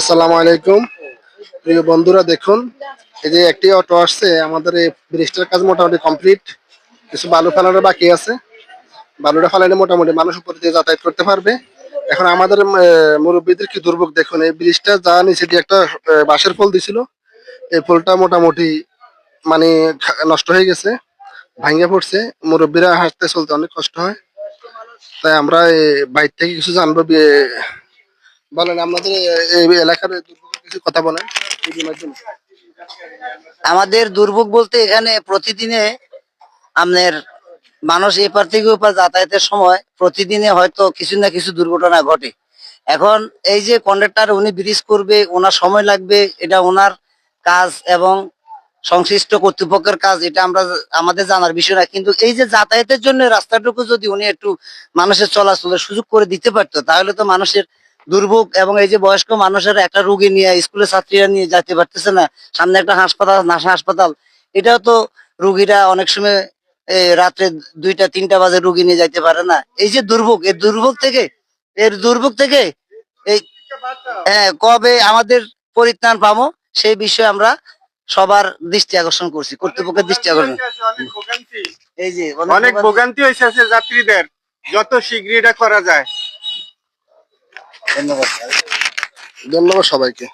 আসসালামু আলাইকুম প্রিয় বন্ধুরা, দেখুন এই যে একটি অটো আসছে। আমাদের এই ব্রিজটার কাজ মোটামুটি কমপ্লিট, কিছু বালু ফেলানো বাকি আছে। বালুটা ফেলালে মোটামুটি মানুষ উপর দিয়ে যাতায়াত করতে পারবে। এখন আমাদের মুরব্বীদের কি দুর্ভোগ দেখুন, এই ব্রিজটা যা নিচে দিয়ে একটা বাঁশের পোল দিছিল, এই পোলটা মোটামুটি মানে নষ্ট হয়ে গেছে, ভাঙে পড়ছে। মুরব্বীরা হাঁটতে চলতে অনেক কষ্ট হয়। তাই আমরা বাইরে থেকে কিছু জানবো। বলেন আপনাদের এই এলাকার দুর্ভোগের কিছু কথা বলেন এই বীমার জন্য। আমাদের দুর্ভোগ বলতে এখানে প্রতিদিনে আপনার মানুষ এপার থেকে ওপার যাতায়াতের সময় প্রতিদিনে হয়তো কিছু না কিছু দুর্ঘটনা ঘটে। এখন এই যে কন্ডাক্টর উনি ব্রিজ করবে, ওনার সময় লাগবে, এটা ওনার কাজ এবং সংশ্লিষ্ট কর্তৃপক্ষের কাজ, এটা আমরা আমাদের জানার বিষয় না। কিন্তু এই যে যাতায়াতের জন্য রাস্তাটুকু যদি উনি একটু মানুষের চলাচলের সুযোগ করে দিতে পারতো, তাহলে তো মানুষের দুর্ভোগ এবং এই যে বয়স্ক মানুষের একটা রোগী নিয়ে স্কুলের ছাত্রীরা নিয়ে যেতে পারতেছে না, সামনে একটা হাসপাতাল হাসপাতাল, এটাও তো রুগীরা অনেক সময় রাত্রে 2টা 3টা বাজে রুগী নিয়ে যাইতে পারে না। এই যে দুর্ভোগ, এর দুর্ভোগ থেকে এই কবে আমাদের পরিত্রাণ পাবো, সেই বিষয়ে আমরা সবার দৃষ্টি আকর্ষণ করছি, কর্তৃপক্ষের দৃষ্টি আকর্ষণ। এই যে অনেক ভোগান্তি হয়েছে যাত্রীদের, যত শীঘ্রই এটা করা যায়। ধন্যবাদ। ধন্যবাদ সবাইকে।